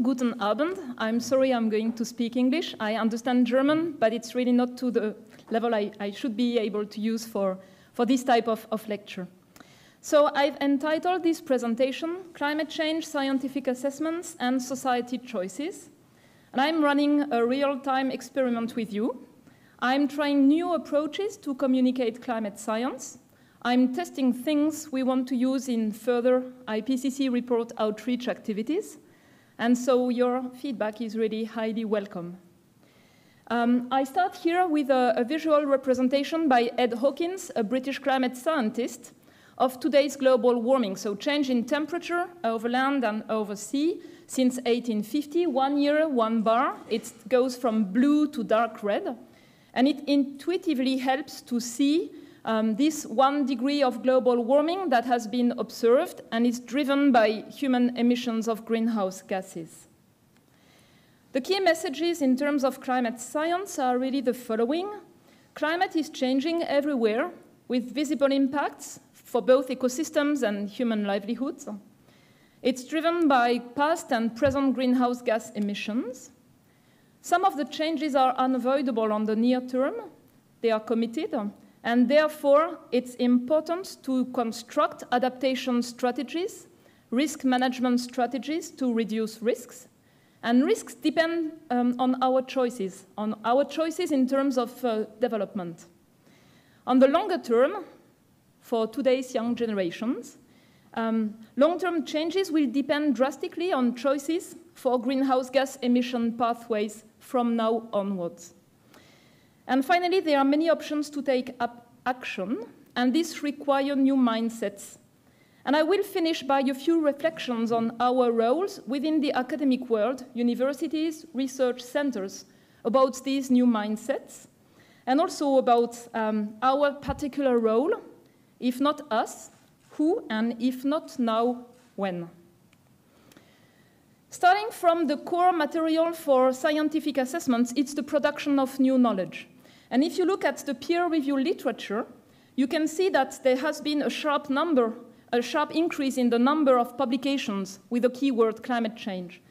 Guten Abend. I'm sorry I'm going to speak English. I understand German, but it's really not to the level I should be able to use for this type of lecture. So I've entitled this presentation, Climate Change, Scientific Assessments and Society Choices. And I'm running a real-time experiment with you. I'm trying new approaches to communicate climate science. I'm testing things we want to use in further IPCC report outreach activities. And so your feedback is really highly welcome. I start here with a visual representation by Ed Hawkins, a British climate scientist, of today's global warming, so change in temperature over land and over sea since 1850, 1 year, 1 bar. It goes from blue to dark red, and it intuitively helps to see this 1 degree of global warming that has been observed and is driven by human emissions of greenhouse gases. The key messages in terms of climate science are really the following. Climate is changing everywhere with visible impacts for both ecosystems and human livelihoods. It's driven by past and present greenhouse gas emissions. Some of the changes are unavoidable on the near term. They are committed. And therefore, it's important to construct adaptation strategies, risk management strategies to reduce risks. And risks depend on our choices in terms of development. On the longer term, for today's young generations, long-term changes will depend drastically on choices for greenhouse gas emission pathways from now onwards. And finally, there are many options to take up action, and these require new mindsets. And I will finish by a few reflections on our roles within the academic world, universities, research centers, about these new mindsets, and also about our particular role, if not us, who, and if not now, when. Starting from the core material for scientific assessments, it's the production of new knowledge. And if you look at the peer review literature, you can see that there has been a sharp increase in the number of publications with the keyword climate change.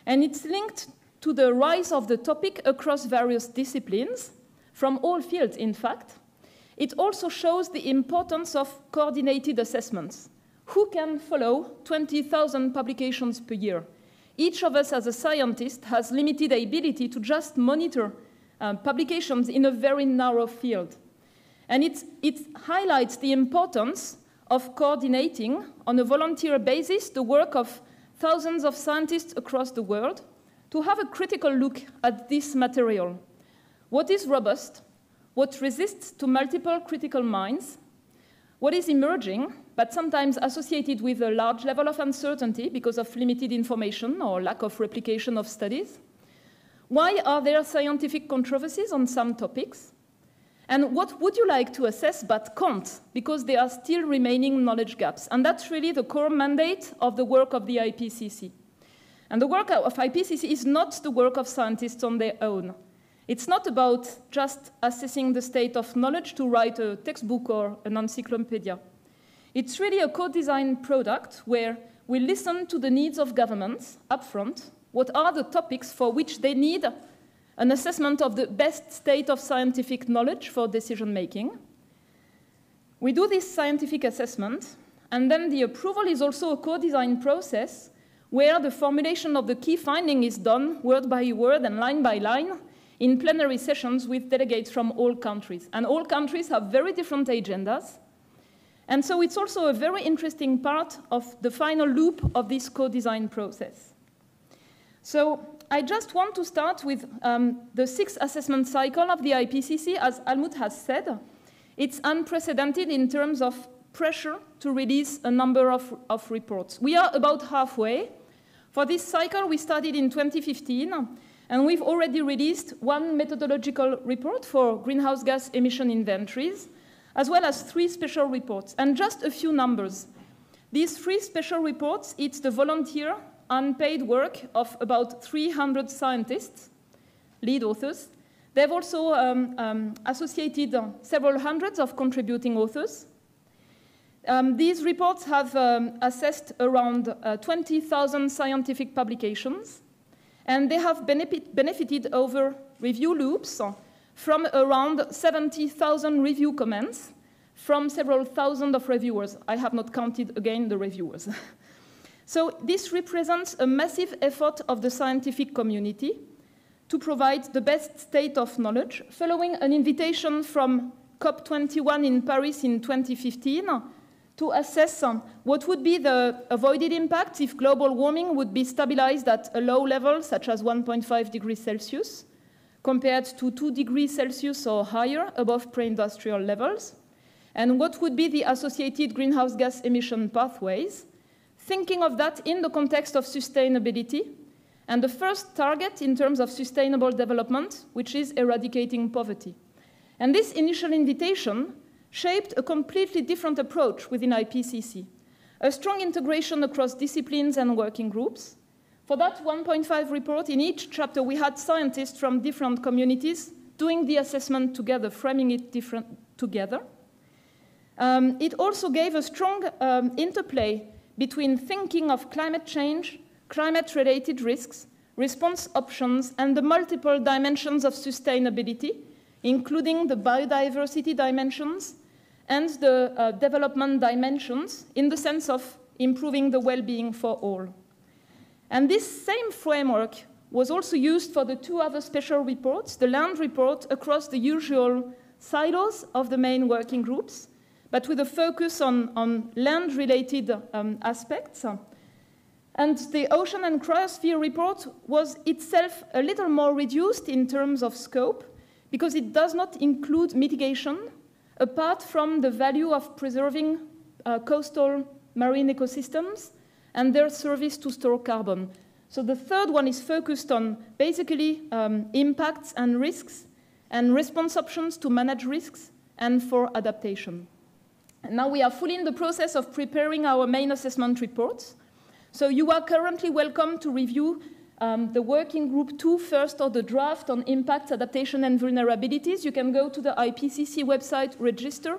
And it's linked to the rise of the topic across various disciplines, from all fields, in fact. It also shows the importance of coordinated assessments. Who can follow 20,000 publications per year? Each of us as a scientist has limited ability to just monitor publications in a very narrow field. And it highlights the importance of coordinating on a volunteer basis the work of thousands of scientists across the world to have a critical look at this material. What is robust? What resists to multiple critical minds? What is emerging, but sometimes associated with a large level of uncertainty because of limited information or lack of replication of studies? Why are there scientific controversies on some topics? And what would you like to assess but can't, because there are still remaining knowledge gaps? And that's really the core mandate of the work of the IPCC. And the work of IPCC is not the work of scientists on their own. It's not about just assessing the state of knowledge to write a textbook or an encyclopedia. It's really a co-designed product where we listen to the needs of governments upfront. What are the topics for which they need an assessment of the best state of scientific knowledge for decision-making? We do this scientific assessment, and then the approval is also a co-design process where the formulation of the key finding is done word by word and line by line in plenary sessions with delegates from all countries. And all countries have very different agendas. And so it's also a very interesting part of the final loop of this co-design process. So I just want to start with the 6th assessment cycle of the IPCC. As Almut has said, it's unprecedented in terms of pressure to release a number of reports. We are about halfway. For this cycle, we started in 2015, and we've already released 1 methodological report for greenhouse gas emission inventories, as well as 3 special reports. And just a few numbers. These 3 special reports, it's the volunteer unpaid work of about 300 scientists, lead authors. They've also associated several hundreds of contributing authors. These reports have assessed around 20,000 scientific publications and they have benefited over review loops from around 70,000 review comments from several thousand of reviewers. I have not counted again the reviewers. So this represents a massive effort of the scientific community to provide the best state of knowledge, following an invitation from COP21 in Paris in 2015 to assess what would be the avoided impact if global warming would be stabilized at a low level, such as 1.5 degrees Celsius, compared to 2 degrees Celsius or higher above pre-industrial levels, and what would be the associated greenhouse gas emission pathways, thinking of that in the context of sustainability, and the first target in terms of sustainable development, which is eradicating poverty. And this initial invitation shaped a completely different approach within IPCC, a strong integration across disciplines and working groups. For that 1.5 report, in each chapter, we had scientists from different communities doing the assessment together, framing it together. It also gave a strong interplay between thinking of climate change, climate-related risks, response options, and the multiple dimensions of sustainability, including the biodiversity dimensions and the development dimensions in the sense of improving the well-being for all. And this same framework was also used for the two other special reports, the land report across the usual silos of the main working groups, but with a focus on land-related aspects. And the ocean and cryosphere report was itself a little more reduced in terms of scope, because it does not include mitigation, apart from the value of preserving coastal marine ecosystems and their service to store carbon. So the third one is focused on basically impacts and risks and response options to manage risks and for adaptation. And now we are fully in the process of preparing our main assessment reports. So you are currently welcome to review the working group 2 first, or the draft on impacts, adaptation, and vulnerabilities. You can go to the IPCC website, register,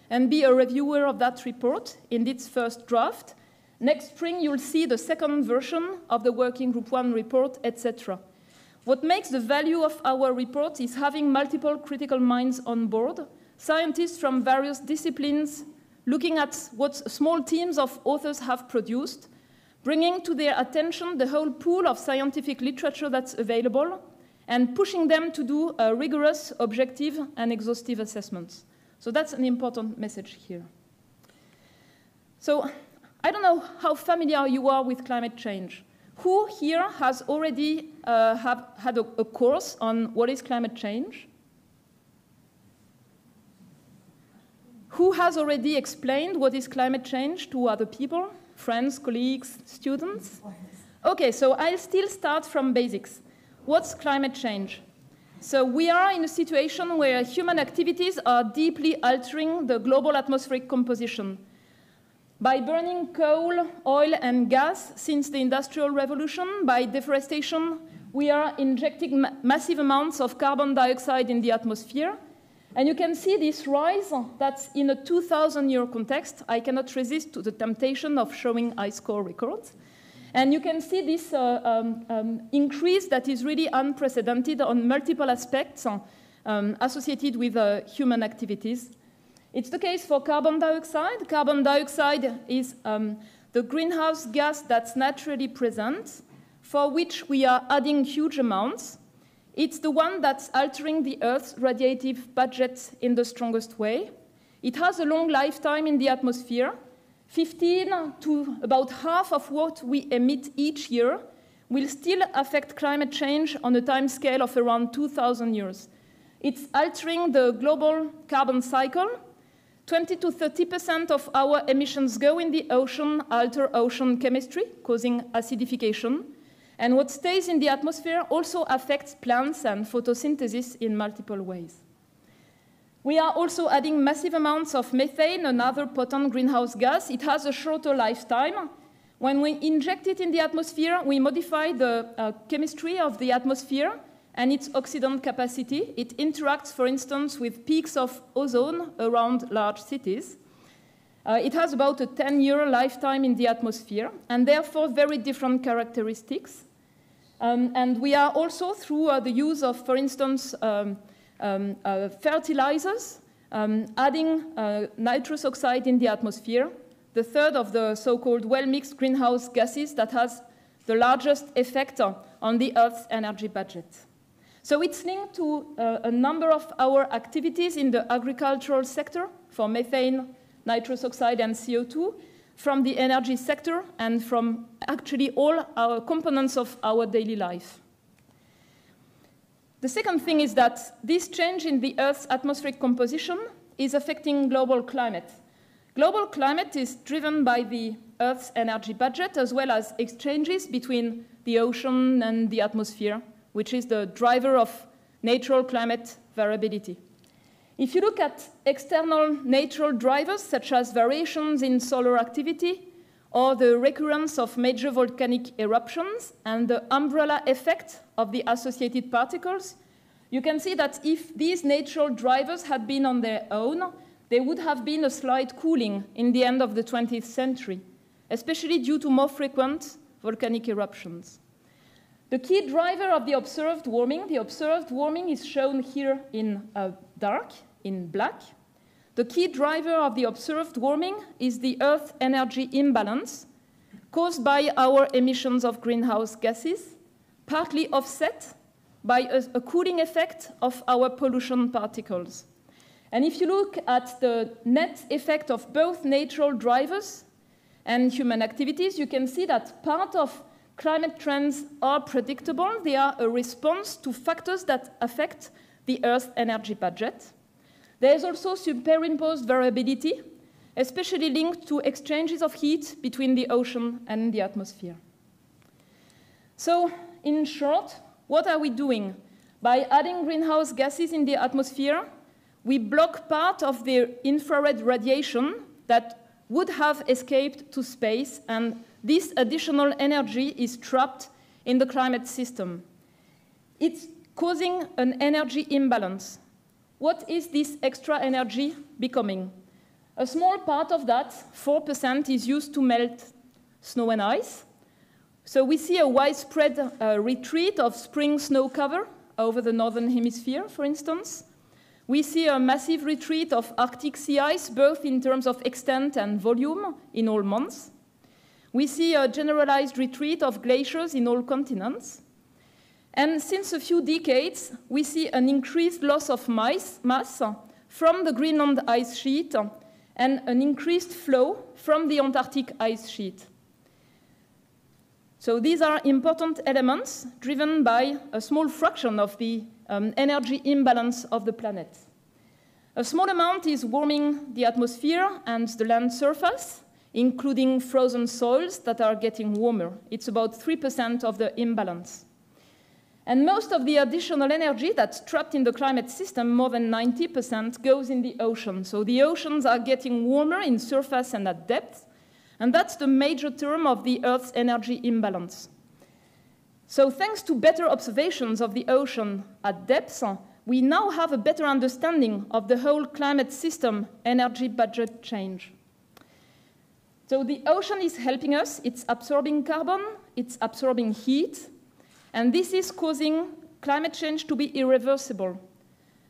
and be a reviewer of that report in its first draft. Next spring, you'll see the second version of the working group 1 report, etc. What makes the value of our report is having multiple critical minds on board, scientists from various disciplines looking at what small teams of authors have produced, bringing to their attention the whole pool of scientific literature that's available, and pushing them to do a rigorous, objective, and exhaustive assessments. So that's an important message here. So I don't know how familiar you are with climate change. Who here has already had a course on what is climate change? Who has already explained what is climate change to other people? Friends, colleagues, students? Okay, so I'll still start from basics. What's climate change? So we are in a situation where human activities are deeply altering the global atmospheric composition. By burning coal, oil, and gas since the Industrial Revolution, by deforestation, we are injecting massive amounts of carbon dioxide in the atmosphere. And you can see this rise that's in a 2,000-year context. I cannot resist to the temptation of showing ice core records. And you can see this increase that is really unprecedented on multiple aspects associated with human activities. It's the case for carbon dioxide. Carbon dioxide is the greenhouse gas that's naturally present, for which we are adding huge amounts. It's the one that's altering the Earth's radiative budget in the strongest way. It has a long lifetime in the atmosphere. 15 to about half of what we emit each year will still affect climate change on a time scale of around 2,000 years. It's altering the global carbon cycle. 20 to 30% of our emissions go in the ocean, alter ocean chemistry, causing acidification. And what stays in the atmosphere also affects plants and photosynthesis in multiple ways. We are also adding massive amounts of methane, another potent greenhouse gas. It has a shorter lifetime. When we inject it in the atmosphere, we modify the chemistry of the atmosphere and its oxidant capacity. It interacts, for instance, with peaks of ozone around large cities. It has about a 10-year lifetime in the atmosphere, and therefore very different characteristics. And we are also, through the use of, for instance, fertilizers, adding nitrous oxide in the atmosphere, the third of the so-called well-mixed greenhouse gases that has the largest effect on the Earth's energy budget. So it's linked to a number of our activities in the agricultural sector for methane, nitrous oxide, and CO2, from the energy sector, and from actually all our components of our daily life. The second thing is that this change in the Earth's atmospheric composition is affecting global climate. Global climate is driven by the Earth's energy budget, as well as exchanges between the ocean and the atmosphere, which is the driver of natural climate variability. If you look at external natural drivers, such as variations in solar activity, or the recurrence of major volcanic eruptions, and the umbrella effect of the associated particles, you can see that if these natural drivers had been on their own, there would have been a slight cooling in the end of the 20th century, especially due to more frequent volcanic eruptions. The key driver of the observed warming is shown here in dark, in black. The key driver of the observed warming is the Earth energy imbalance caused by our emissions of greenhouse gases, partly offset by a cooling effect of our pollution particles. And if you look at the net effect of both natural drivers and human activities, you can see that part of climate trends are predictable. They are a response to factors that affect the Earth's energy budget. There is also superimposed variability, especially linked to exchanges of heat between the ocean and the atmosphere. So, in short, what are we doing? By adding greenhouse gases in the atmosphere, we block part of the infrared radiation that would have escaped to space, and this additional energy is trapped in the climate system. It's causing an energy imbalance. What is this extra energy becoming? A small part of that, 4%, is used to melt snow and ice. So we see a widespread retreat of spring snow cover over the northern hemisphere, for instance. We see a massive retreat of Arctic sea ice, both in terms of extent and volume, in all months. We see a generalized retreat of glaciers in all continents. And since a few decades, we see an increased loss of mass from the Greenland ice sheet and an increased flow from the Antarctic ice sheet. So these are important elements driven by a small fraction of the energy imbalance of the planet. A small amount is warming the atmosphere and the land surface, including frozen soils that are getting warmer. It's about 3% of the imbalance. And most of the additional energy that's trapped in the climate system, more than 90%, goes in the ocean. So the oceans are getting warmer in surface and at depth, and that's the major term of the Earth's energy imbalance. So thanks to better observations of the ocean at depth, we now have a better understanding of the whole climate system energy budget change. So the ocean is helping us. It's absorbing carbon, it's absorbing heat, and this is causing climate change to be irreversible,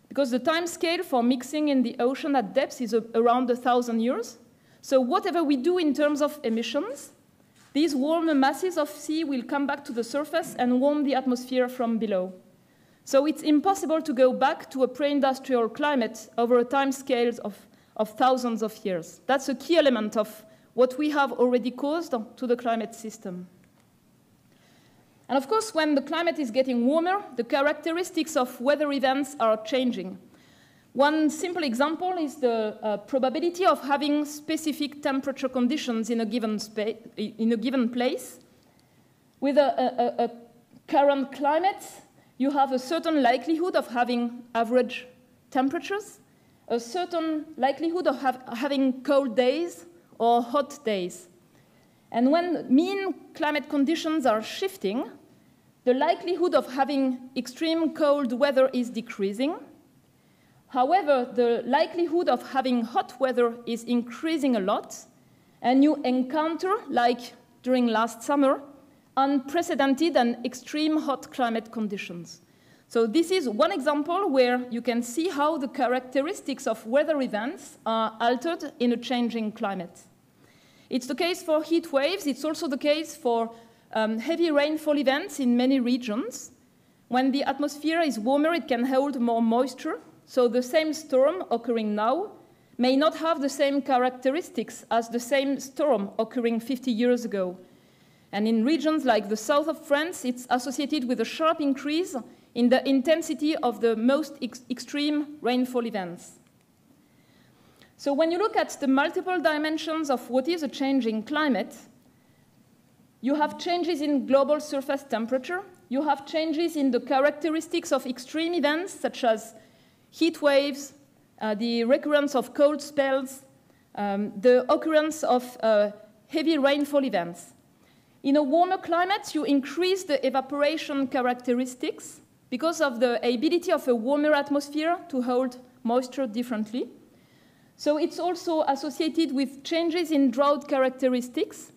because the time scale for mixing in the ocean at depth is around 1,000 years. So whatever we do in terms of emissions, these warmer masses of sea will come back to the surface and warm the atmosphere from below. So it's impossible to go back to a pre-industrial climate over a time scale of thousands of years. That's a key element of what we have already caused to the climate system. And of course, when the climate is getting warmer, the characteristics of weather events are changing. One simple example is the probability of having specific temperature conditions in a given place. With a current climate, you have a certain likelihood of having average temperatures, a certain likelihood of having cold days or hot days. And when mean climate conditions are shifting, the likelihood of having extreme cold weather is decreasing. However, the likelihood of having hot weather is increasing a lot, and you encounter, like during last summer, unprecedented and extreme hot climate conditions. So this is one example where you can see how the characteristics of weather events are altered in a changing climate. It's the case for heat waves. It's also the case for heavy rainfall events in many regions. When the atmosphere is warmer, it can hold more moisture. So the same storm occurring now may not have the same characteristics as the same storm occurring 50 years ago. And in regions like the south of France, it's associated with a sharp increase in the intensity of the most extreme rainfall events. So when you look at the multiple dimensions of what is a changing climate, you have changes in global surface temperature, you have changes in the characteristics of extreme events such as heat waves, the recurrence of cold spells, the occurrence of heavy rainfall events. In a warmer climate, you increase the evaporation characteristics because of the ability of a warmer atmosphere to hold moisture differently. So it's also associated with changes in drought characteristics,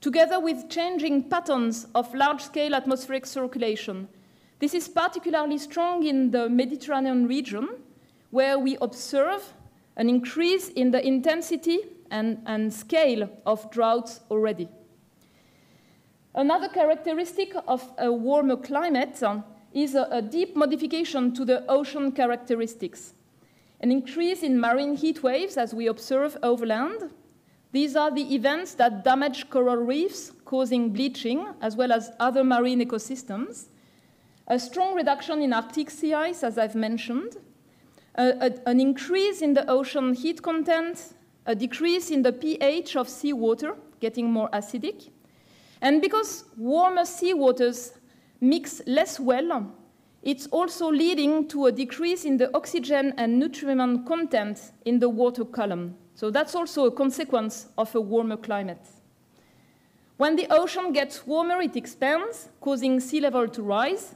together with changing patterns of large-scale atmospheric circulation. This is particularly strong in the Mediterranean region, where we observe an increase in the intensity and scale of droughts already. Another characteristic of a warmer climate is a deep modification to the ocean characteristics. An increase in marine heat waves, as we observe over land. These are the events that damage coral reefs, causing bleaching, as well as other marine ecosystems. A strong reduction in Arctic sea ice, as I've mentioned. An increase in the ocean heat content. A decrease in the pH of seawater, getting more acidic. And because warmer seawaters mix less well, it's also leading to a decrease in the oxygen and nutrient content in the water column. So that's also a consequence of a warmer climate. When the ocean gets warmer, it expands, causing sea level to rise.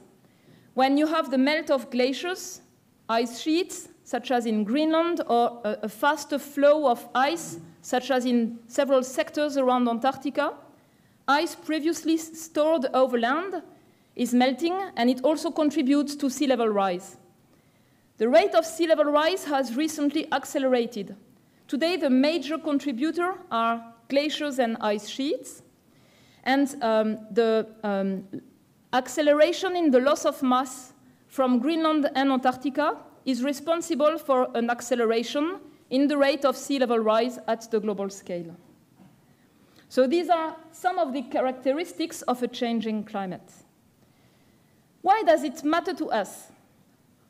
When you have the melt of glaciers, ice sheets, such as in Greenland, or a faster flow of ice, such as in several sectors around Antarctica, ice previously stored over land is melting, and it also contributes to sea level rise. The rate of sea level rise has recently accelerated. Today, the major contributor are glaciers and ice sheets, and the acceleration in the loss of mass from Greenland and Antarctica is responsible for an acceleration in the rate of sea level rise at the global scale. So these are some of the characteristics of a changing climate. Why does it matter to us?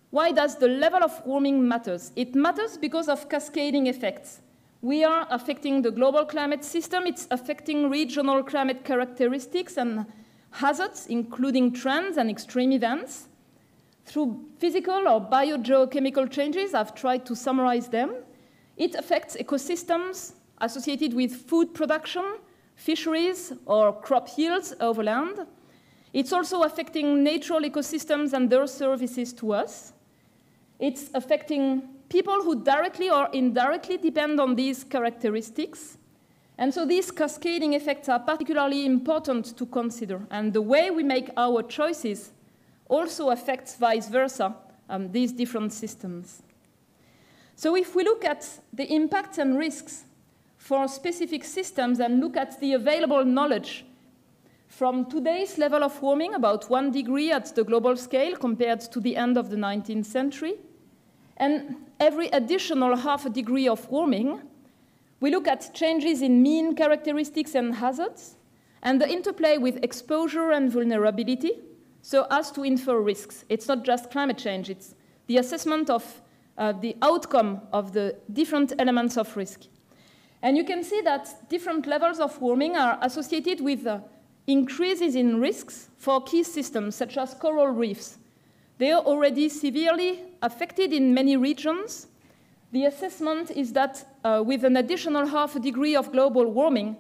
Why does the level of warming matter? It matters because of cascading effects. We are affecting the global climate system. It's affecting regional climate characteristics and hazards, including trends and extreme events. Through physical or biogeochemical changes, I've tried to summarize them. It affects ecosystems associated with food production, fisheries, or crop yields over land. It's also affecting natural ecosystems and their services to us. It's affecting people who directly or indirectly depend on these characteristics. And so these cascading effects are particularly important to consider. And the way we make our choices also affects vice versa, these different systems. So if we look at the impacts and risks for specific systems and look at the available knowledge from today's level of warming, about 1 degree at the global scale compared to the end of the 19th century, and every additional half a degree of warming, we look at changes in mean characteristics and hazards, and the interplay with exposure and vulnerability, so as to infer risks. It's not just climate change, it's the assessment of the outcome of the different elements of risk. And you can see that different levels of warming are associated with increases in risks for key systems, such as coral reefs. They are already severely affected in many regions. The assessment is that with an additional half a degree of global warming,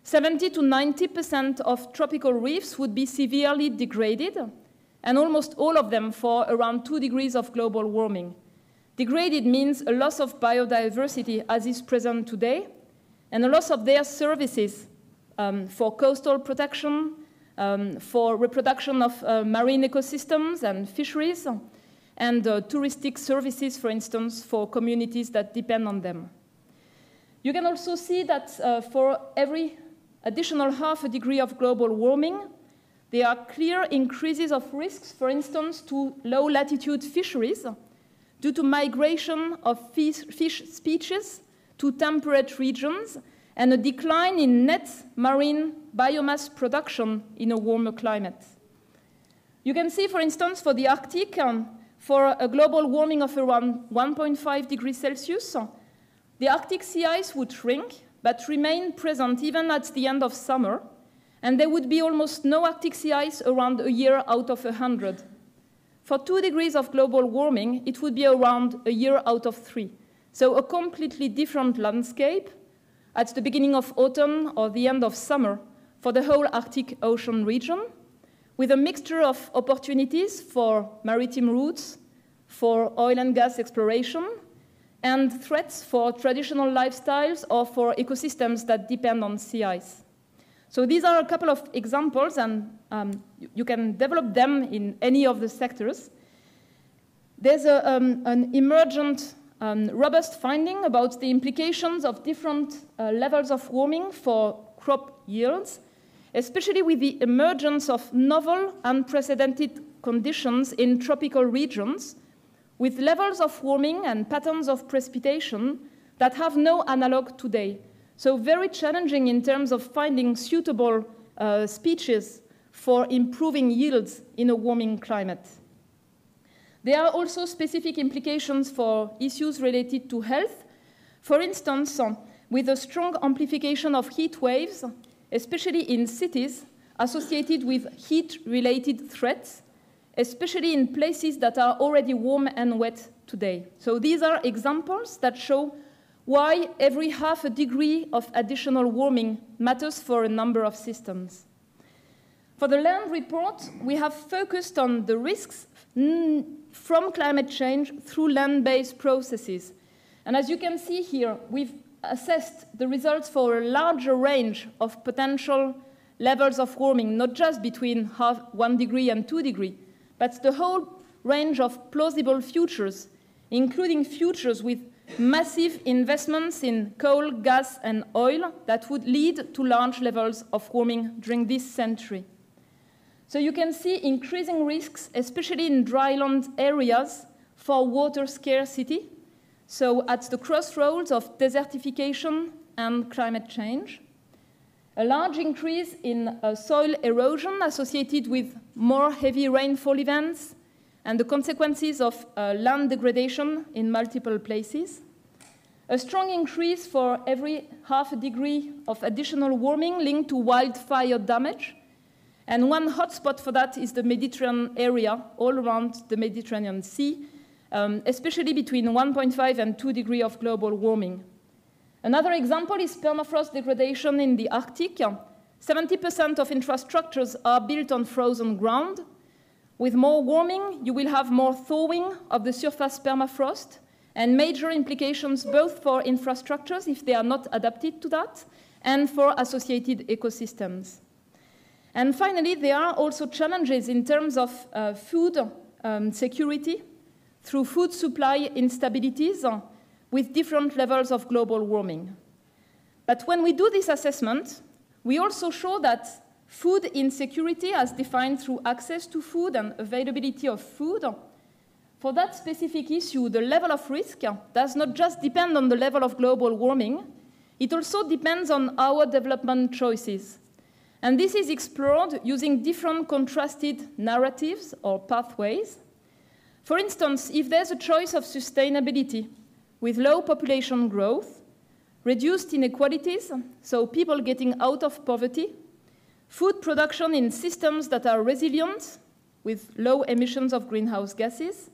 70 to 90% of tropical reefs would be severely degraded, and almost all of them for around 2 degrees of global warming. Degraded means a loss of biodiversity as is present today, and a loss of their services for coastal protection, for reproduction of marine ecosystems and fisheries, and touristic services, for instance, for communities that depend on them. You can also see that for every additional half a degree of global warming, there are clear increases of risks, for instance, to low-latitude fisheries due to migration of fish species to temperate regions and a decline in net marine biomass production in a warmer climate. You can see, for instance, for the Arctic, for a global warming of around 1.5 degrees Celsius, the Arctic sea ice would shrink, but remain present even at the end of summer, and there would be almost no Arctic sea ice around a year out of 100. For 2 degrees of global warming, it would be around a year out of 3. So a completely different landscape at the beginning of autumn or the end of summer for the whole Arctic Ocean region, with a mixture of opportunities for maritime routes, for oil and gas exploration, and threats for traditional lifestyles or for ecosystems that depend on sea ice. So these are a couple of examples, and you can develop them in any of the sectors. There's an emergent, robust finding about the implications of different levels of warming for crop yields, especially with the emergence of novel, unprecedented conditions in tropical regions, with levels of warming and patterns of precipitation that have no analog today. So very challenging in terms of finding suitable species for improving yields in a warming climate. There are also specific implications for issues related to health. For instance, with a strong amplification of heat waves, especially in cities, associated with heat-related threats, especially in places that are already warm and wet today. So these are examples that show why every half a degree of additional warming matters for a number of systems. For the land report, we have focused on the risks from climate change through land-based processes. And as you can see here, we've assessed the results for a larger range of potential levels of warming, not just between 1 degree and 2 degrees, but the whole range of plausible futures, including futures with massive investments in coal, gas, and oil that would lead to large levels of warming during this century. So you can see increasing risks, especially in dryland areas, for water scarcity, so at the crossroads of desertification and climate change. A large increase in soil erosion associated with more heavy rainfall events and the consequences of land degradation in multiple places. A strong increase for every half a degree of additional warming linked to wildfire damage. And one hotspot for that is the Mediterranean area, all around the Mediterranean Sea, especially between 1.5 and 2 degrees of global warming. Another example is permafrost degradation in the Arctic. 70% of infrastructures are built on frozen ground. With more warming, you will have more thawing of the surface permafrost, and major implications both for infrastructures, if they are not adapted to that, and for associated ecosystems. And finally, there are also challenges in terms of food security through food supply instabilities with different levels of global warming. But when we do this assessment, we also show that food insecurity, as defined through access to food and availability of food, for that specific issue, the level of risk does not just depend on the level of global warming, it also depends on our development choices. And this is explored using different contrasted narratives or pathways. For instance, if there's a choice of sustainability with low population growth, reduced inequalities, so people getting out of poverty, food production in systems that are resilient with low emissions of greenhouse gases,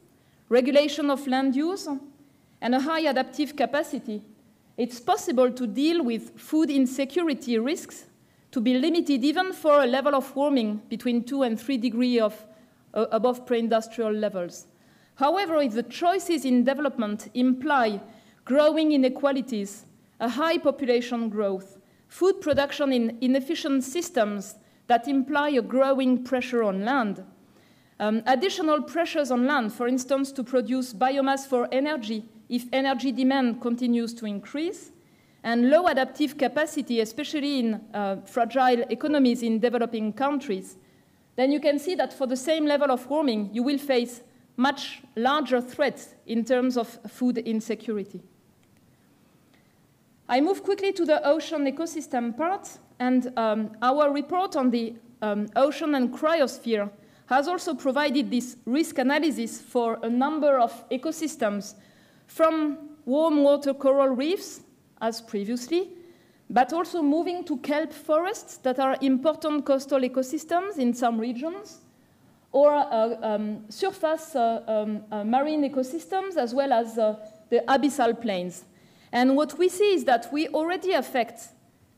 regulation of land use, and a high adaptive capacity, it's possible to deal with food insecurity risks to be limited even for a level of warming between 2 and 3 degrees above pre-industrial levels. However, if the choices in development imply growing inequalities, a high population growth, food production in inefficient systems that imply a growing pressure on land. Additional pressures on land, for instance, to produce biomass for energy if energy demand continues to increase, and low adaptive capacity, especially in fragile economies in developing countries, then you can see that for the same level of warming, you will face much larger threats in terms of food insecurity. I move quickly to the ocean ecosystem part, and our report on the ocean and cryosphere has also provided this risk analysis for a number of ecosystems, from warm water coral reefs, as previously, but also moving to kelp forests that are important coastal ecosystems in some regions, or surface marine ecosystems, as well as the abyssal plains. And what we see is that we already affect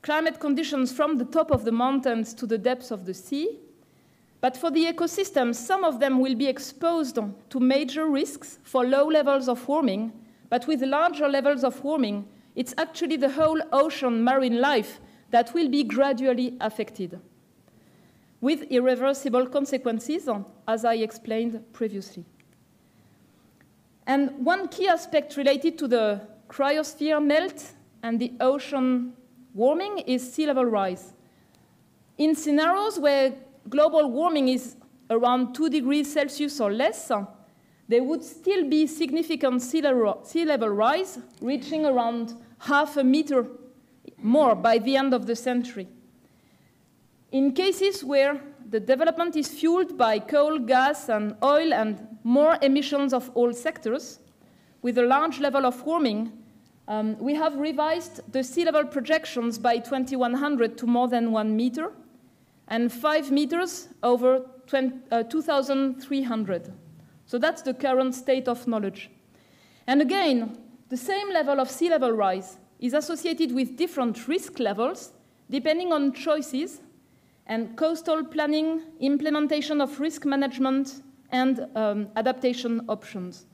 climate conditions from the top of the mountains to the depths of the sea. But for the ecosystems, some of them will be exposed to major risks for low levels of warming, but with larger levels of warming, it's actually the whole ocean marine life that will be gradually affected, with irreversible consequences, as I explained previously. And one key aspect related to the cryosphere melt and the ocean warming is sea level rise. In scenarios where global warming is around 2 degrees Celsius or less, there would still be significant sea level rise, reaching around 0.5 meter more by the end of the century. In cases where the development is fueled by coal, gas, and oil, and more emissions of all sectors, with a large level of warming, we have revised the sea level projections by 2100 to more than 1 meter, and 5 meters over 2,300. So that's the current state of knowledge. And again, the same level of sea level rise is associated with different risk levels depending on choices and coastal planning, implementation of risk management, and adaptation options.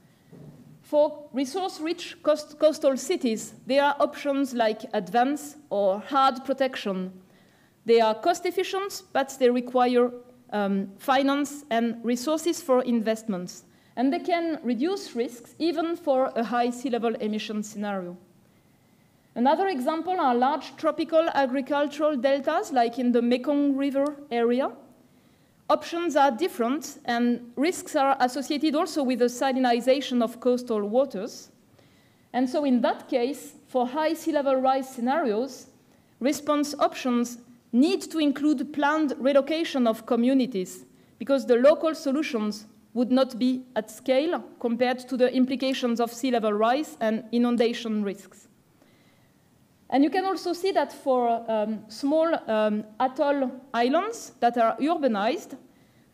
For resource-rich coastal cities, there are options like advance or hard protection. They are cost-efficient, but they require finance and resources for investments. And they can reduce risks even for a high sea level emission scenario. Another example are large tropical agricultural deltas, like in the Mekong River area. Options are different, and risks are associated also with the salinization of coastal waters. And so in that case, for high sea level rise scenarios, response options need to include planned relocation of communities, because the local solutions would not be at scale compared to the implications of sea level rise and inundation risks. And you can also see that for small atoll islands that are urbanized,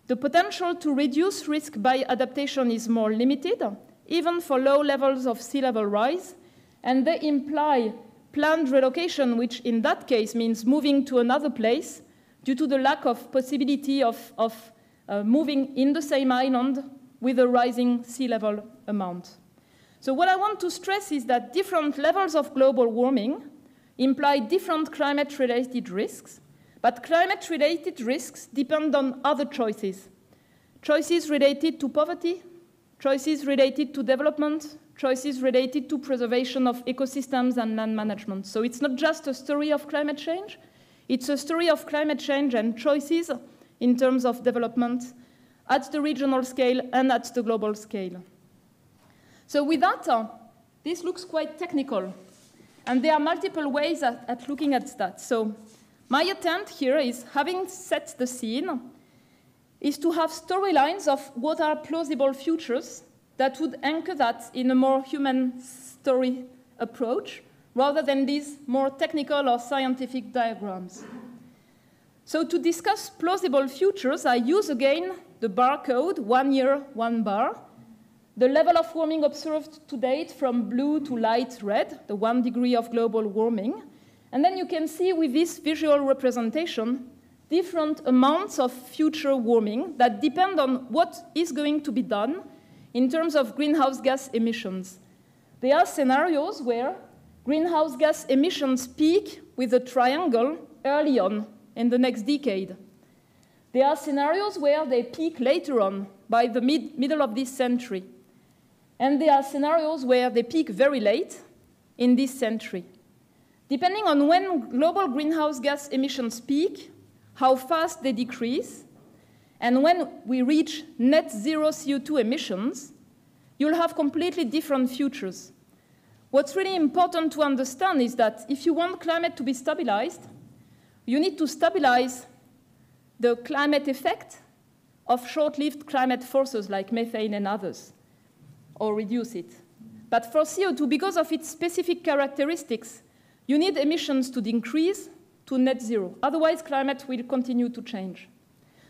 the potential to reduce risk by adaptation is more limited, even for low levels of sea level rise, and they imply planned relocation, which in that case means moving to another place due to the lack of possibility of moving in the same island with a rising sea level amount. So what I want to stress is that different levels of global warming imply different climate-related risks, but climate-related risks depend on other choices. Choices related to poverty, choices related to development, choices related to preservation of ecosystems and land management. So it's not just a story of climate change, it's a story of climate change and choices in terms of development at the regional scale and at the global scale. So with that, this looks quite technical. And there are multiple ways at looking at that. So my attempt here is, having set the scene, is to have storylines of what are plausible futures that would anchor that in a more human story approach, rather than these more technical or scientific diagrams. So to discuss plausible futures, I use again the barcode, 1 year, 1 bar, the level of warming observed to date from blue to light red, the 1 degree of global warming. And then you can see with this visual representation different amounts of future warming that depend on what is going to be done in terms of greenhouse gas emissions. There are scenarios where greenhouse gas emissions peak with a triangle early on in the next decade. There are scenarios where they peak later on, by the middle of this century. And there are scenarios where they peak very late in this century. Depending on when global greenhouse gas emissions peak, how fast they decrease, and when we reach net zero CO2 emissions, you'll have completely different futures. What's really important to understand is that if you want climate to be stabilized, you need to stabilize the climate effect of short-lived climate forces like methane and others, or reduce it. But for CO2, because of its specific characteristics, you need emissions to decrease to net zero. Otherwise, climate will continue to change.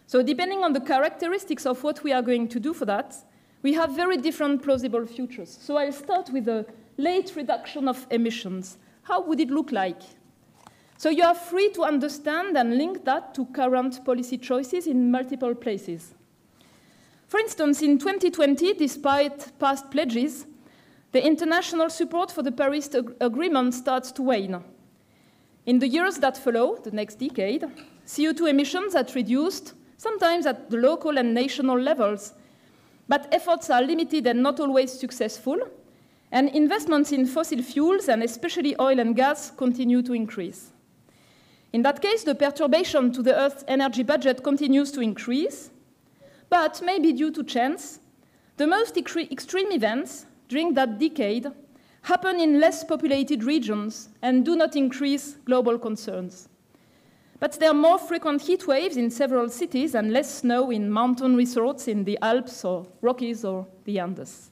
So depending on the characteristics of what we are going to do for that, we have very different plausible futures. So I'll start with a late reduction of emissions. How would it look like? So you are free to understand and link that to current policy choices in multiple places. For instance, in 2020, despite past pledges, the international support for the Paris Agreement starts to wane. In the years that follow, the next decade, CO2 emissions are reduced, sometimes at the local and national levels, but efforts are limited and not always successful, and investments in fossil fuels, and especially oil and gas, continue to increase. In that case, the perturbation to the Earth's energy budget continues to increase, but maybe due to chance, the most extreme events during that decade happen in less populated regions and do not increase global concerns. But there are more frequent heat waves in several cities and less snow in mountain resorts in the Alps or Rockies or the Andes.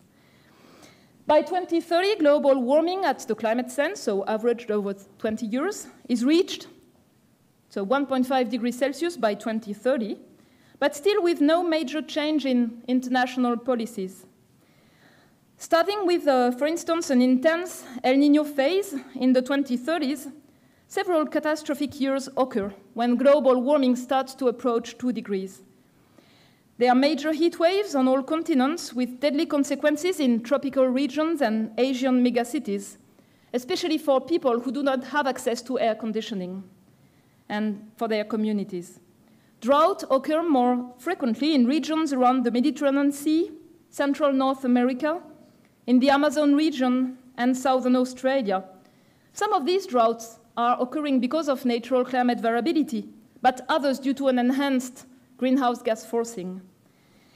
By 2030, global warming at the climate sense, so averaged over 20 years, is reached, so 1.5 degrees Celsius by 2030, but still with no major change in international policies. Starting with, for instance, an intense El Niño phase in the 2030s, several catastrophic years occur when global warming starts to approach 2 degrees. There are major heat waves on all continents with deadly consequences in tropical regions and Asian megacities, especially for people who do not have access to air conditioning and for their communities. Drought occur more frequently in regions around the Mediterranean Sea, Central North America, in the Amazon region, and southern Australia. Some of these droughts are occurring because of natural climate variability, but others due to an enhanced greenhouse gas forcing.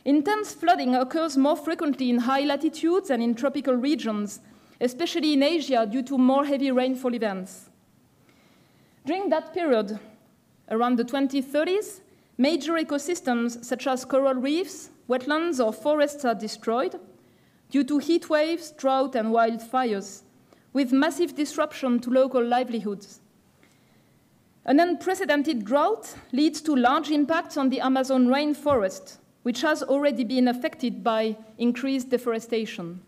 Intense flooding occurs more frequently in high latitudes and in tropical regions, especially in Asia due to more heavy rainfall events. During that period, around the 2030s, major ecosystems such as coral reefs, wetlands, or forests are destroyed due to heat waves, drought, and wildfires, with massive disruption to local livelihoods. An unprecedented drought leads to large impacts on the Amazon rainforest, which has already been affected by increased deforestation.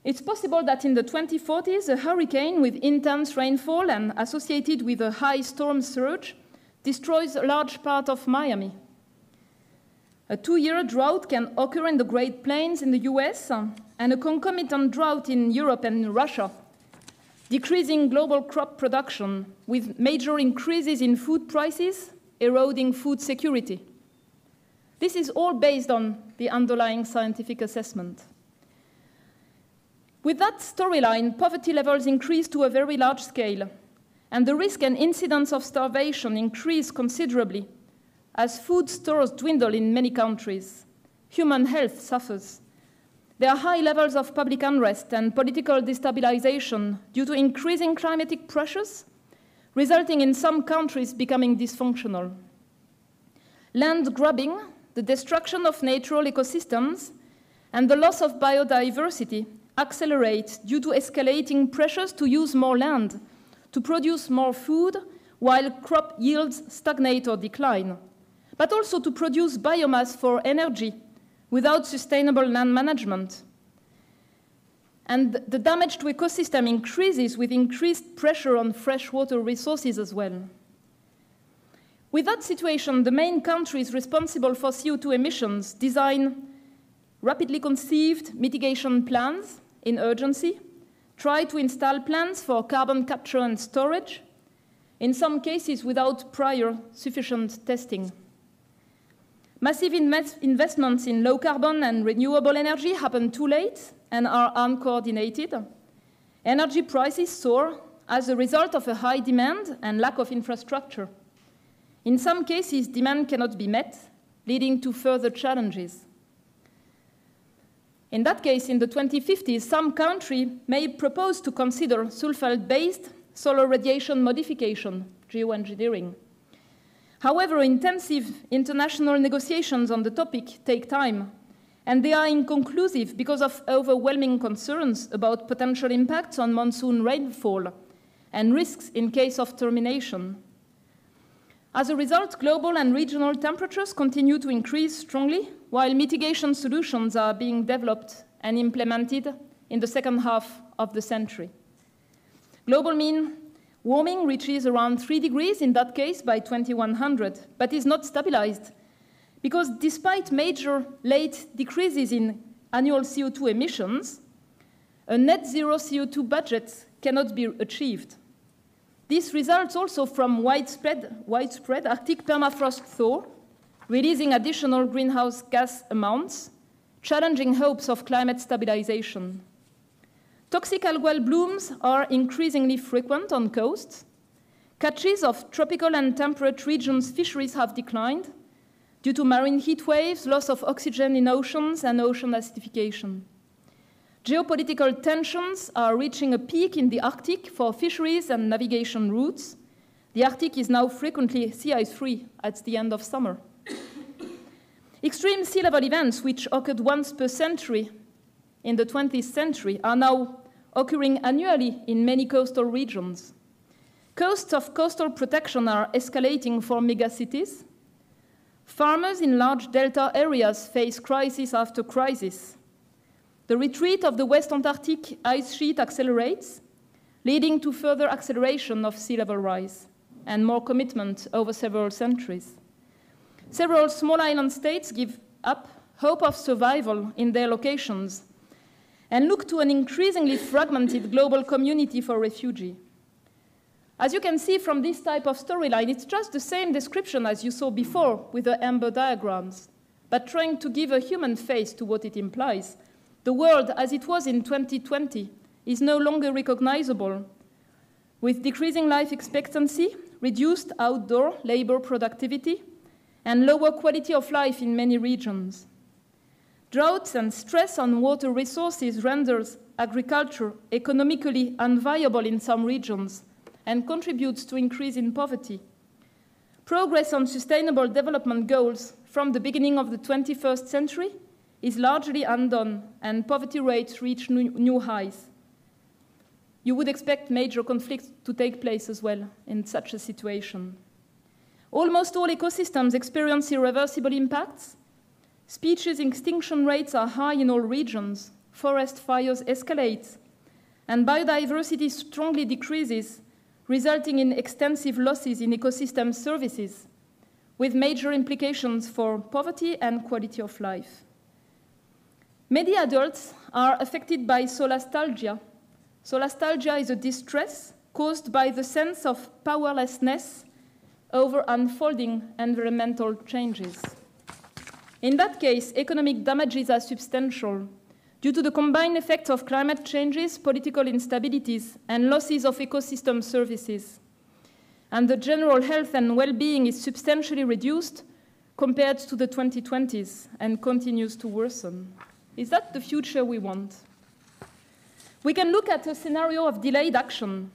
It's possible that in the 2040s, a hurricane with intense rainfall and associated with a high storm surge destroys a large part of Miami. A 2-year drought can occur in the Great Plains in the US and a concomitant drought in Europe and Russia, decreasing global crop production with major increases in food prices, eroding food security. This is all based on the underlying scientific assessment. With that storyline, poverty levels increase to a very large scale, and the risk and incidence of starvation increase considerably as food stores dwindle in many countries. Human health suffers. There are high levels of public unrest and political destabilization due to increasing climatic pressures, resulting in some countries becoming dysfunctional. Land grabbing, the destruction of natural ecosystems, and the loss of biodiversity accelerate due to escalating pressures to use more land, to produce more food, while crop yields stagnate or decline, but also to produce biomass for energy without sustainable land management. And the damage to ecosystem increases with increased pressure on freshwater resources as well. With that situation, the main countries responsible for CO2 emissions design rapidly conceived mitigation plans in urgency, try to install plans for carbon capture and storage, in some cases without prior sufficient testing. Massive investments in low carbon and renewable energy happen too late and are uncoordinated. Energy prices soar as a result of a high demand and lack of infrastructure. In some cases, demand cannot be met, leading to further challenges. In that case, in the 2050s, some country may propose to consider sulfide-based solar radiation modification, geoengineering. However, intensive international negotiations on the topic take time, and they are inconclusive because of overwhelming concerns about potential impacts on monsoon rainfall and risks in case of termination. As a result, global and regional temperatures continue to increase strongly, while mitigation solutions are being developed and implemented in the second half of the century. Global mean warming reaches around 3 degrees in that case by 2100, but is not stabilized because despite major late decreases in annual CO2 emissions, a net zero CO2 budget cannot be achieved. This results also from widespread Arctic permafrost thaw, releasing additional greenhouse gas amounts, challenging hopes of climate stabilization. Toxic algal blooms are increasingly frequent on coasts. Catches of tropical and temperate regions' fisheries have declined due to marine heat waves, loss of oxygen in oceans, and ocean acidification. Geopolitical tensions are reaching a peak in the Arctic for fisheries and navigation routes. The Arctic is now frequently sea ice-free at the end of summer. Extreme sea level events, which occurred once per century in the 20th century, are now occurring annually in many coastal regions. Costs of coastal protection are escalating for megacities. Farmers in large delta areas face crisis after crisis. The retreat of the West Antarctic ice sheet accelerates, leading to further acceleration of sea level rise and more commitment over several centuries. Several small island states give up hope of survival in their locations and look to an increasingly fragmented global community for refuge. As you can see from this type of storyline, it's just the same description as you saw before with the amber diagrams, but trying to give a human face to what it implies. The world, as it was in 2020, is no longer recognizable, with decreasing life expectancy, reduced outdoor labor productivity, and lower quality of life in many regions. Droughts and stress on water resources renders agriculture economically unviable in some regions and contributes to increase in poverty. Progress on sustainable development goals from the beginning of the 21st century is largely undone, and poverty rates reach new highs. You would expect major conflicts to take place as well in such a situation. Almost all ecosystems experience irreversible impacts. Species extinction rates are high in all regions. Forest fires escalate, and biodiversity strongly decreases, resulting in extensive losses in ecosystem services, with major implications for poverty and quality of life. Many adults are affected by solastalgia. Solastalgia is a distress caused by the sense of powerlessness over unfolding environmental changes. In that case, economic damages are substantial due to the combined effects of climate changes, political instabilities, and losses of ecosystem services. And the general health and well-being is substantially reduced compared to the 2020s and continues to worsen. Is that the future we want? We can look at a scenario of delayed action.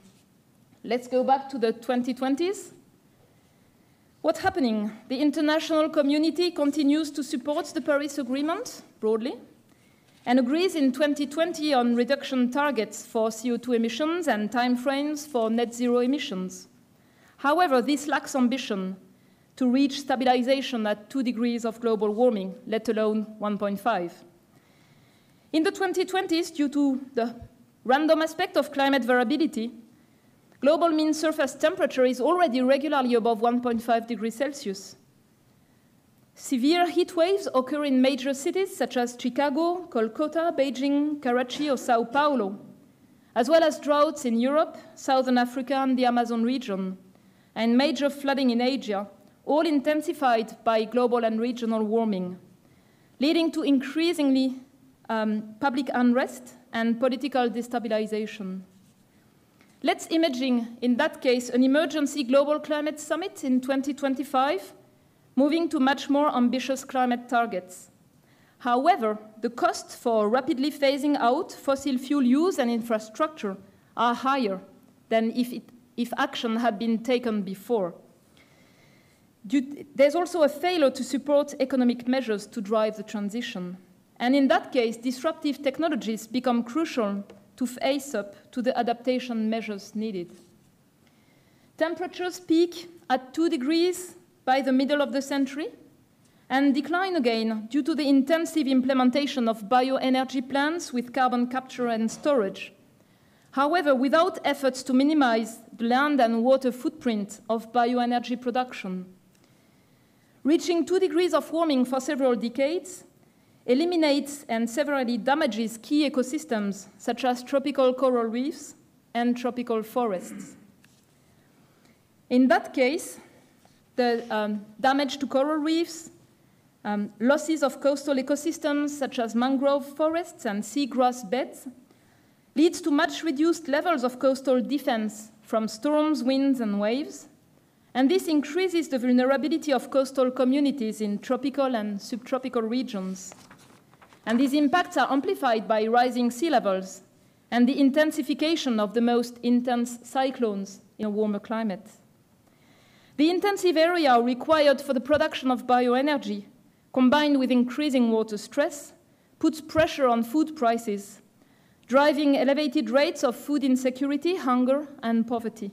Let's go back to the 2020s. What's happening? The international community continues to support the Paris Agreement broadly and agrees in 2020 on reduction targets for CO2 emissions and timeframes for net zero emissions. However, this lacks ambition to reach stabilization at 2 degrees of global warming, let alone 1.5. In the 2020s, due to the random aspect of climate variability, global mean surface temperature is already regularly above 1.5 degrees Celsius. Severe heat waves occur in major cities such as Chicago, Kolkata, Beijing, Karachi, or Sao Paulo, as well as droughts in Europe, Southern Africa, and the Amazon region, and major flooding in Asia, all intensified by global and regional warming, leading to increasingly public unrest and political destabilization. Let's imagine, in that case, an emergency global climate summit in 2025, moving to much more ambitious climate targets. However, the costs for rapidly phasing out fossil fuel use and infrastructure are higher than if action had been taken before. There's also a failure to support economic measures to drive the transition. And in that case, disruptive technologies become crucial to face up to the adaptation measures needed. Temperatures peak at 2 degrees by the middle of the century and decline again due to the intensive implementation of bioenergy plants with carbon capture and storage. However, without efforts to minimize the land and water footprint of bioenergy production. Reaching 2 degrees of warming for several decades eliminates and severely damages key ecosystems such as tropical coral reefs and tropical forests. In that case, the damage to coral reefs, losses of coastal ecosystems such as mangrove forests and seagrass beds leads to much reduced levels of coastal defense from storms, winds, and waves, and this increases the vulnerability of coastal communities in tropical and subtropical regions. And these impacts are amplified by rising sea levels and the intensification of the most intense cyclones in a warmer climate. The intensive area required for the production of bioenergy, combined with increasing water stress, puts pressure on food prices, driving elevated rates of food insecurity, hunger, and poverty.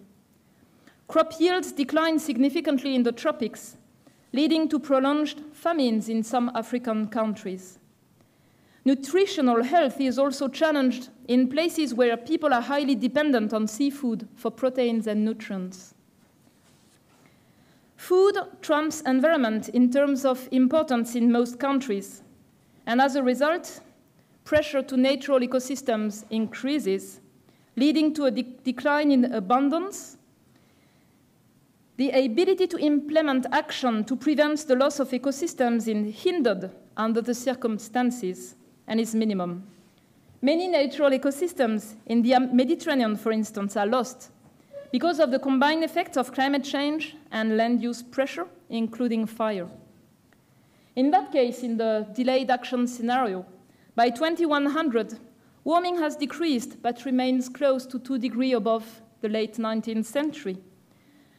Crop yields decline significantly in the tropics, leading to prolonged famines in some African countries. Nutritional health is also challenged in places where people are highly dependent on seafood for proteins and nutrients. Food trumps environment in terms of importance in most countries, and as a result, pressure to natural ecosystems increases, leading to a decline in abundance. The ability to implement action to prevent the loss of ecosystems is hindered under the circumstances and is minimum. Many natural ecosystems in the Mediterranean, for instance, are lost because of the combined effects of climate change and land use pressure, including fire. In that case, in the delayed action scenario, by 2100, warming has decreased but remains close to 2 degrees above the late 19th century.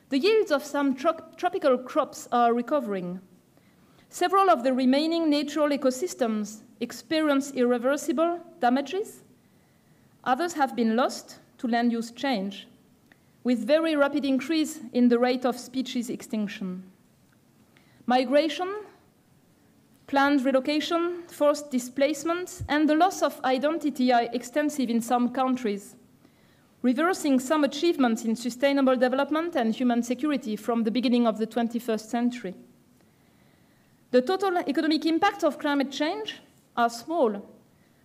The yields of some tropical crops are recovering. Several of the remaining natural ecosystems experience irreversible damages. Others have been lost to land use change, with very rapid increase in the rate of species extinction. Migration, planned relocation, forced displacement, and the loss of identity are extensive in some countries, reversing some achievements in sustainable development and human security from the beginning of the 21st century. The total economic impact of climate change are small,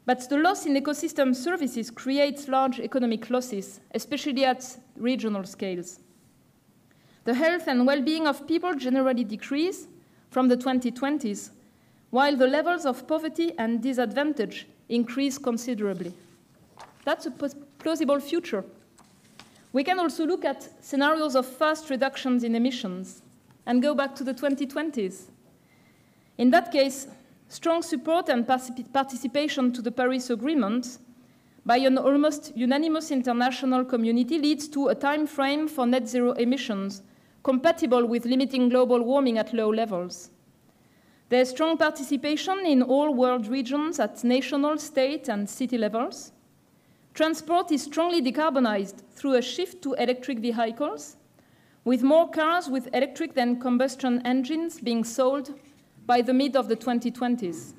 but the loss in ecosystem services creates large economic losses, especially at regional scales. The health and well-being of people generally decrease from the 2020s, while the levels of poverty and disadvantage increase considerably. That's a plausible future. We can also look at scenarios of fast reductions in emissions and go back to the 2020s. In that case, strong support and participation to the Paris Agreement by an almost unanimous international community leads to a time frame for net zero emissions compatible with limiting global warming at low levels. There is strong participation in all world regions at national, state, and city levels. Transport is strongly decarbonized through a shift to electric vehicles, with more cars with electric than combustion engines being sold by the mid of the 2020s.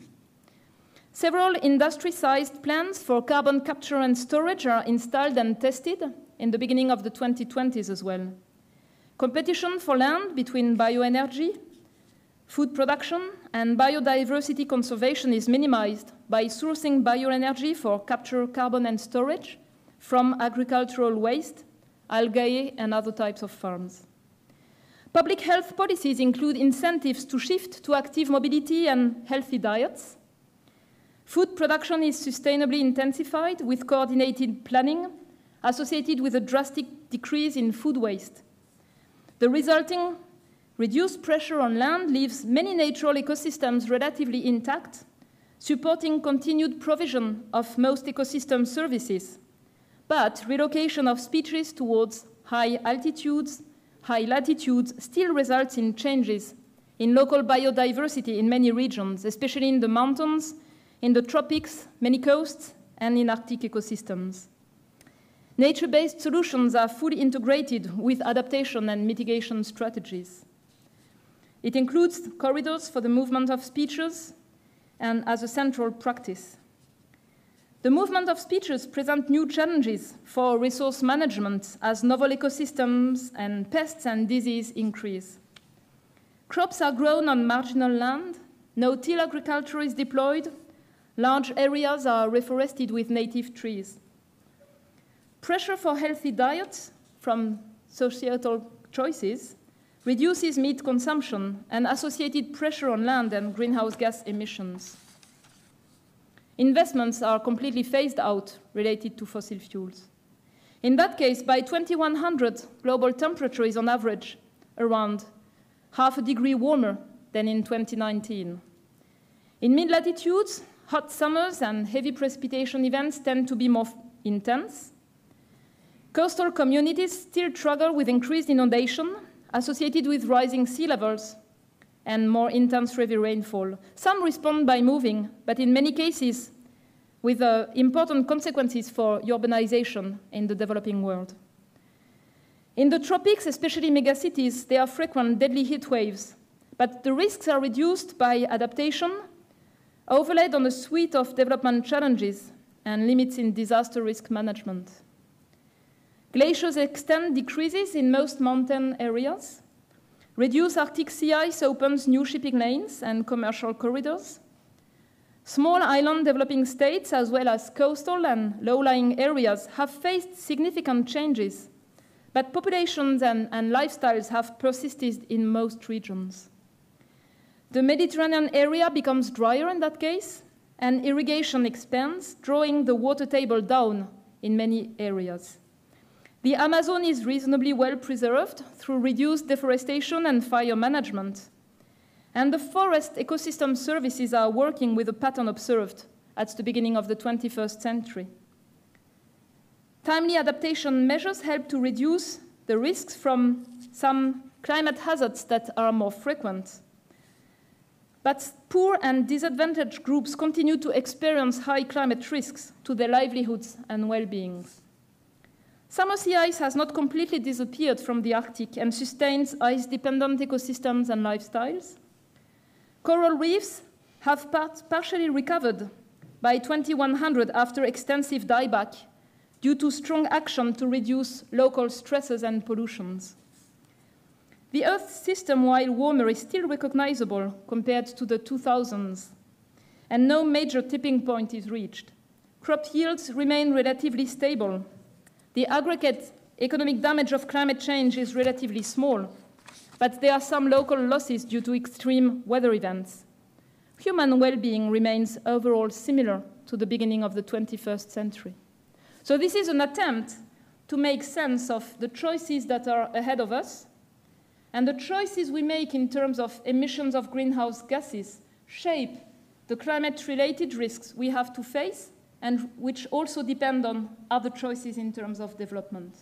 Several industry-sized plants for carbon capture and storage are installed and tested in the beginning of the 2020s as well. Competition for land between bioenergy, food production, and biodiversity conservation is minimized by sourcing bioenergy for capture, carbon, and storage from agricultural waste, algae, and other types of farms. Public health policies include incentives to shift to active mobility and healthy diets. Food production is sustainably intensified with coordinated planning associated with a drastic decrease in food waste. The resulting reduced pressure on land leaves many natural ecosystems relatively intact, supporting continued provision of most ecosystem services. But relocation of species towards high altitudes, high latitudes still results in changes in local biodiversity in many regions, especially in the mountains, in the tropics, many coasts, and in Arctic ecosystems. Nature-based solutions are fully integrated with adaptation and mitigation strategies. It includes corridors for the movement of species and as a central practice. The movement of species presents new challenges for resource management as novel ecosystems and pests and disease increase. Crops are grown on marginal land, no-till agriculture is deployed, large areas are reforested with native trees. Pressure for healthy diets from societal choices reduces meat consumption and associated pressure on land and greenhouse gas emissions. Investments are completely phased out related to fossil fuels. In that case, by 2100, global temperature is on average around half a degree warmer than in 2019. In mid-latitudes, hot summers and heavy precipitation events tend to be more intense. Coastal communities still struggle with increased inundation associated with rising sea levels and more intense heavy rainfall. Some respond by moving, but in many cases with important consequences for urbanization in the developing world. In the tropics, especially megacities, there are frequent deadly heat waves, but the risks are reduced by adaptation, overlaid on a suite of development challenges and limits in disaster risk management. Glaciers extent decreases in most mountain areas. Reduced Arctic sea ice opens new shipping lanes and commercial corridors. Small island developing states, as well as coastal and low-lying areas, have faced significant changes, but populations and lifestyles have persisted in most regions. The Mediterranean area becomes drier in that case, and irrigation expands, drawing the water table down in many areas. The Amazon is reasonably well preserved through reduced deforestation and fire management. And the forest ecosystem services are working with a pattern observed at the beginning of the 21st century. Timely adaptation measures help to reduce the risks from some climate hazards that are more frequent. But poor and disadvantaged groups continue to experience high climate risks to their livelihoods and well-being. Summer sea ice has not completely disappeared from the Arctic and sustains ice-dependent ecosystems and lifestyles. Coral reefs have partially recovered by 2100 after extensive dieback due to strong action to reduce local stresses and pollutions. The Earth system, while warmer, is still recognizable compared to the 2000s, and no major tipping point is reached. Crop yields remain relatively stable. The aggregate economic damage of climate change is relatively small, but there are some local losses due to extreme weather events. Human well-being remains overall similar to the beginning of the 21st century. So this is an attempt to make sense of the choices that are ahead of us, and the choices we make in terms of emissions of greenhouse gases shape the climate-related risks we have to face and which also depend on other choices in terms of development.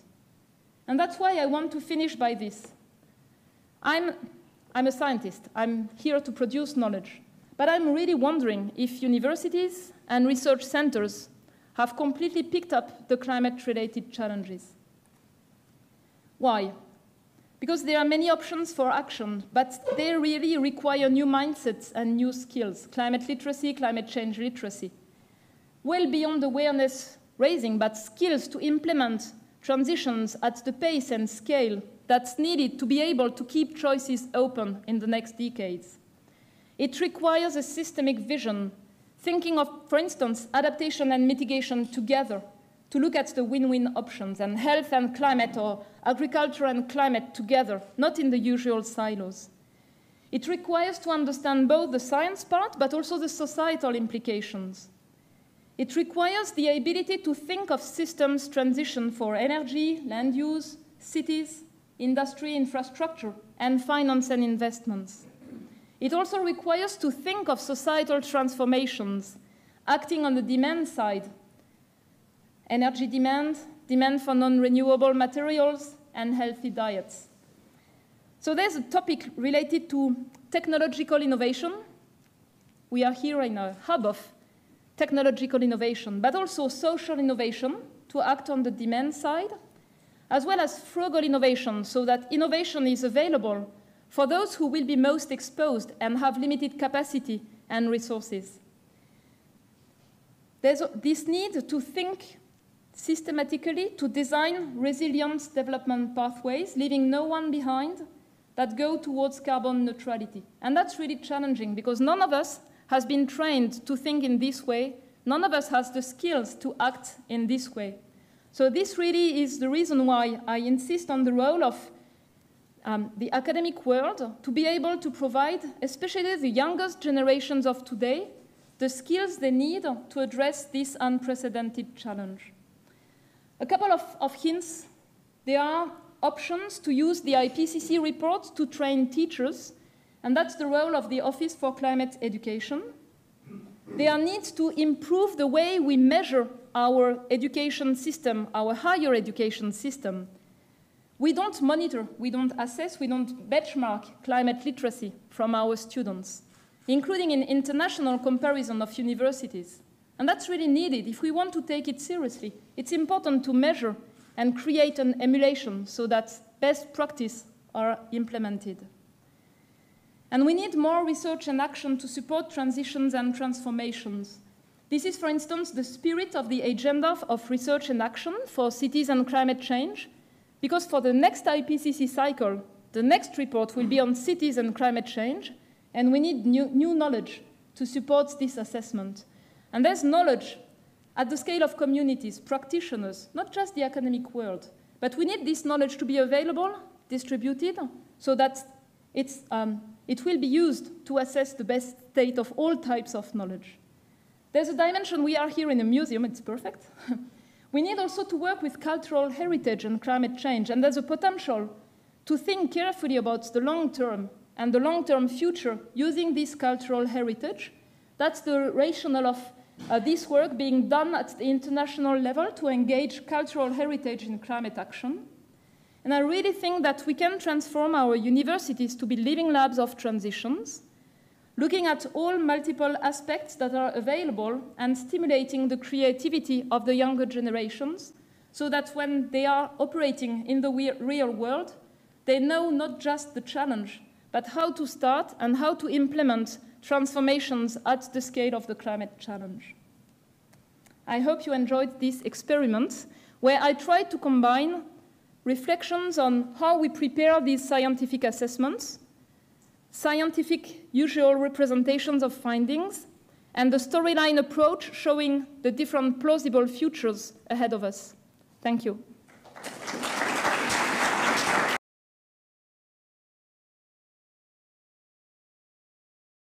And that's why I want to finish by this. I'm a scientist. I'm here to produce knowledge. But I'm really wondering if universities and research centers have completely picked up the climate-related challenges. Why? Because there are many options for action, but they really require new mindsets and new skills, climate literacy, climate change literacy. Well beyond awareness raising, but skills to implement transitions at the pace and scale that's needed to be able to keep choices open in the next decades. It requires a systemic vision, thinking of, for instance, adaptation and mitigation together, to look at the win-win options and health and climate or agriculture and climate together, not in the usual silos. It requires to understand both the science part but also the societal implications. It requires the ability to think of systems transition for energy, land use, cities, industry, infrastructure, and finance and investments. It also requires to think of societal transformations, acting on the demand side, energy demand, demand for non-renewable materials, and healthy diets. So there's a topic related to technological innovation. We are here in a hub of technological innovation, but also social innovation to act on the demand side, as well as frugal innovation, so that innovation is available for those who will be most exposed and have limited capacity and resources. There's this need to think systematically to design resilient development pathways, leaving no one behind, that go towards carbon neutrality. And that's really challenging because none of us has been trained to think in this way. None of us has the skills to act in this way. So this really is the reason why I insist on the role of the academic world to be able to provide, especially the youngest generations of today, the skills they need to address this unprecedented challenge. A couple of hints. There are options to use the IPCC report to train teachers, and that's the role of the Office for Climate Education. There are needs to improve the way we measure our education system, our higher education system. We don't monitor, we don't assess, we don't benchmark climate literacy from our students, including in international comparison of universities. And that's really needed. If we want to take it seriously, it's important to measure and create an emulation so that best practice are implemented. And we need more research and action to support transitions and transformations. This is, for instance, the spirit of the agenda of research and action for cities and climate change, because for the next IPCC cycle, the next report will be on cities and climate change, and we need new knowledge to support this assessment. And there's knowledge at the scale of communities, practitioners, not just the academic world. But we need this knowledge to be available, distributed, so that it will be used to assess the best state of all types of knowledge. There's a dimension, we are here in a museum, it's perfect. We need also to work with cultural heritage and climate change, and there's a potential to think carefully about the long term and the long-term future using this cultural heritage. That's the rationale of this work being done at the international level to engage cultural heritage in climate action. And I really think that we can transform our universities to be living labs of transitions, looking at all multiple aspects that are available and stimulating the creativity of the younger generations so that when they are operating in the real world, they know not just the challenge, but how to start and how to implement transformations at the scale of the climate challenge. I hope you enjoyed this experiment where I tried to combine reflections on how we prepare these scientific assessments, scientific usual representations of findings, and the storyline approach showing the different plausible futures ahead of us. Thank you.